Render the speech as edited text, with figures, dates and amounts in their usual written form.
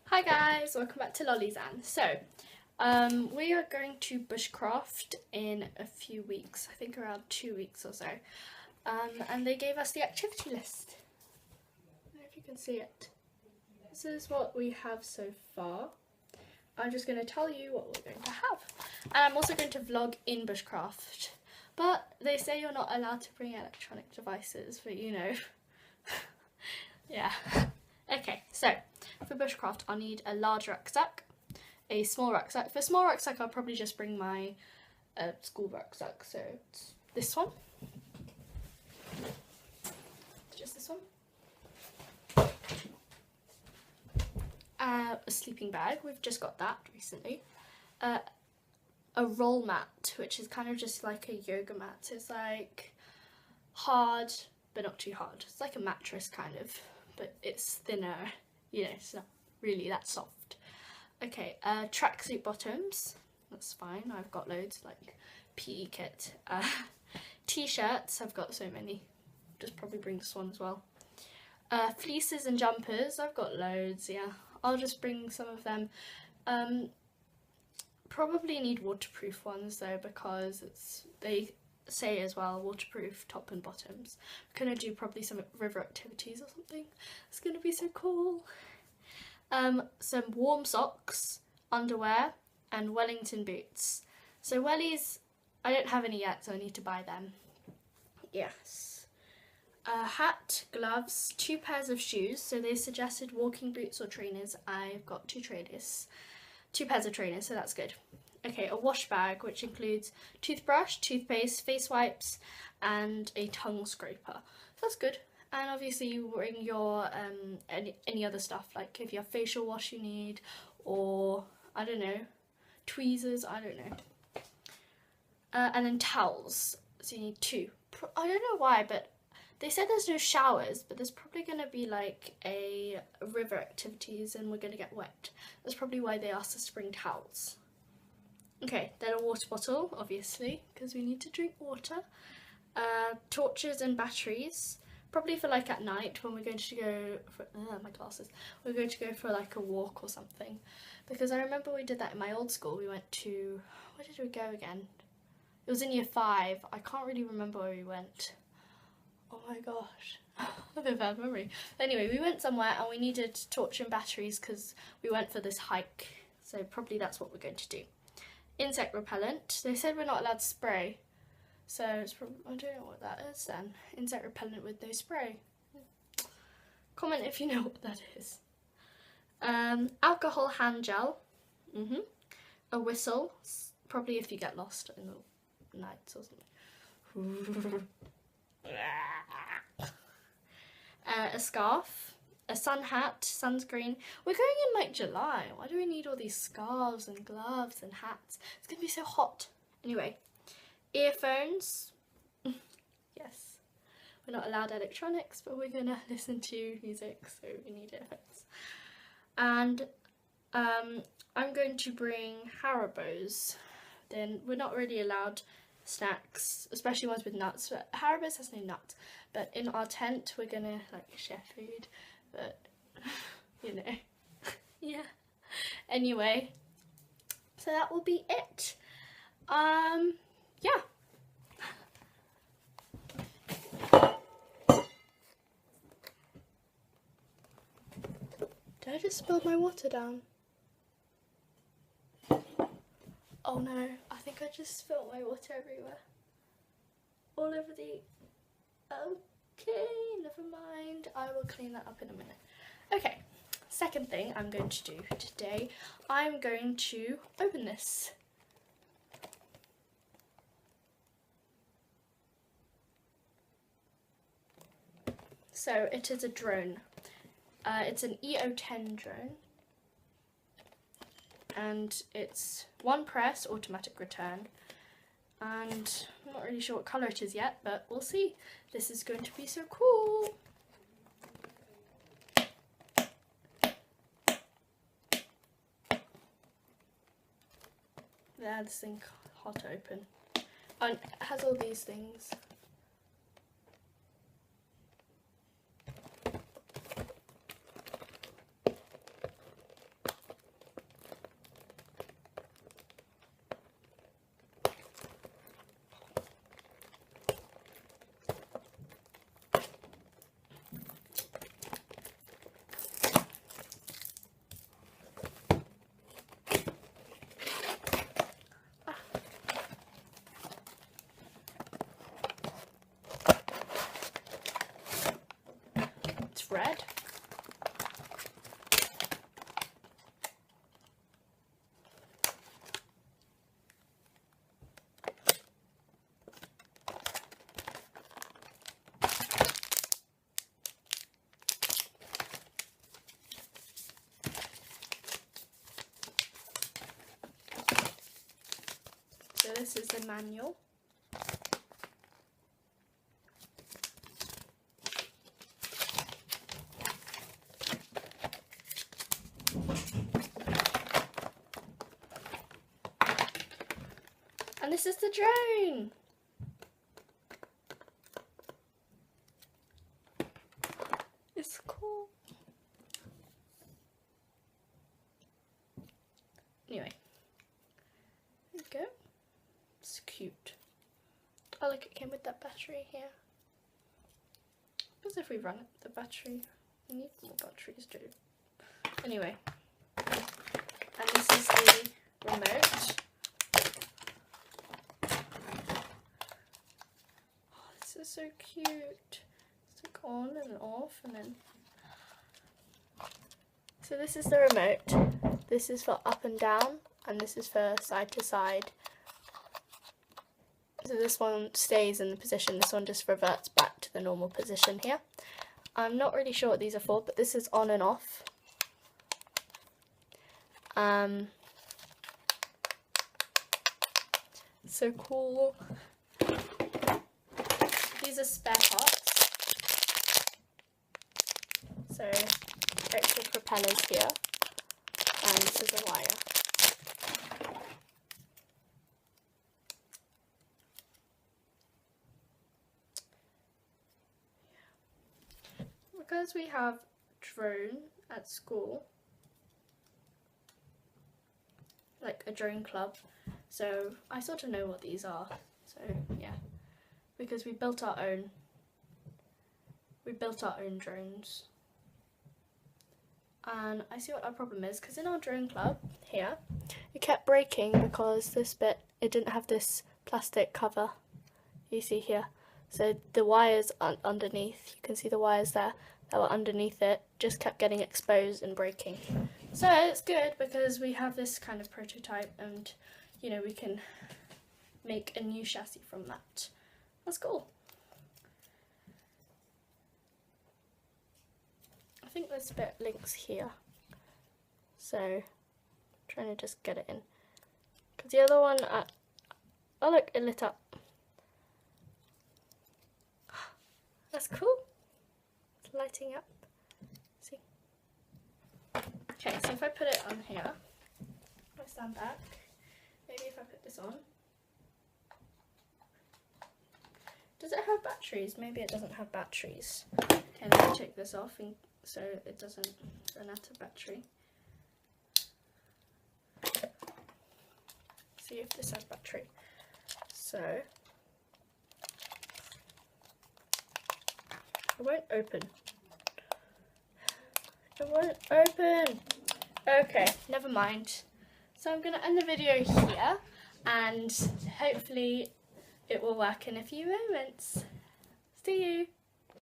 Hi guys, welcome back to Lollixan. So, we are going to Bushcraft in a few weeks, I think around 2 weeks or so. And they gave us the activity list. I don't know if you can see it. This is what we have so far. I'm just going to tell you what we're going to have. And I'm also going to vlog in Bushcraft. But they say you're not allowed to bring electronic devices, but you know. Yeah. Okay, so for Bushcraft I'll need a large rucksack, a small rucksack. For a small rucksack I'll probably just bring my school rucksack, so it's this one. Just this one. A sleeping bag, we've just got that recently. A roll mat, which is kind of just like a yoga mat. So it's like hard, but not too hard. It's like a mattress kind of, but it's thinner, you know, it's not really that soft. Okay, tracksuit bottoms, that's fine, I've got loads, like PE kit. T-shirts, I've got so many, just probably bring this one as well. Fleeces and jumpers, I've got loads, yeah, I'll just bring some of them. Probably need waterproof ones though, because they say as well waterproof top and bottoms. I'm gonna do probably some river activities or something. It's gonna be so cool. Some warm socks, underwear, and Wellington boots. So wellies, I don't have any yet, so I need to buy them. Yes. A hat, gloves, 2 pairs of shoes. So they suggested walking boots or trainers. I've got 2 trainers. 2 pairs of trainers, so that's good. Okay, a wash bag, which includes toothbrush, toothpaste, face wipes, and a tongue scraper. So that's good. And obviously you bring your any other stuff, like if you have facial wash you need, or I don't know, tweezers, I don't know. And then towels, so you need 2. I don't know why, but they said there's no showers, but there's probably going to be like a river activities and we're going to get wet. That's probably why they asked us to bring towels. Okay, then a water bottle, obviously, because we need to drink water. Torches and batteries, probably for like at night when we're going to go for, my glasses, we're going to go for like a walk or something. Because I remember we did that in my old school. We went to, where did we go again? It was in year 5. I can't really remember where we went. Oh my gosh, I have a bad memory. Anyway, we went somewhere and we needed torch and batteries because we went for this hike. So probably that's what we're going to do. Insect repellent. They said we're not allowed to spray. So it's probably, I don't know what that is then. Insect repellent with no spray. Comment if you know what that is. Alcohol hand gel. A whistle. Probably if you get lost in the nights or something. A scarf, a sun hat, sunscreen. We're going in like July. Why do we need all these scarves and gloves and hats? It's gonna be so hot. Anyway, earphones. Yes, we're not allowed electronics, but we're gonna listen to music, so we need earphones. And I'm going to bring Haribos. Then we're not really allowed snacks, especially ones with nuts, but Haribo's has no nuts. But in our tent we're gonna like share food, but you know. Yeah, anyway, so that will be it. Yeah, did I just spill my water down? Oh no, I think I just spilled my water everywhere. All over the... Okay, never mind. I will clean that up in a minute. Okay, second thing I'm going to do today, I'm going to open this. So it is a drone. It's an EO10 drone. And it's 1 press, automatic return, and I'm not really sure what colour it is yet, but we'll see. This is going to be so cool. Yeah, this thing hot to open. And it has all these things. this is the manual. And this is the drone. It's cool. Anyway, there we go. It's cute. Oh look, it came with that battery here. Because if we run the battery, we need more batteries too. Anyway, and this is the remote. Oh, this is so cute. It's like on and off, and then. So this is the remote. This is for up and down, and this is for side to side. So this one stays in the position, this one just reverts back to the normal position here. I'm not really sure what these are for, but this is on and off. So cool. These are spare parts. So extra propellers here, and this is a wire. Because we have drone at school, like a drone club, so I sort of know what these are. So yeah, because we built our own drones, and I see what our problem is, because in our drone club here it kept breaking because this bit, it didn't have this plastic cover you see here. So the wires underneath, you can see the wires there that were underneath it, just kept getting exposed and breaking. So it's good because we have this kind of prototype, and you know, we can make a new chassis from that. That's cool. I think this bit links here, so I'm trying to just get it in, because the other one, oh look, it lit up. That's cool. It's lighting up. See? Okay, so if I put it on here, if I stand back, maybe if I put this on. Does it have batteries? Maybe it doesn't have batteries. And then I take this off and so it doesn't run out of battery. See if this has battery. So it won't open. It won't open. Okay, never mind. So I'm going to end the video here, and hopefully it will work in a few moments. See you.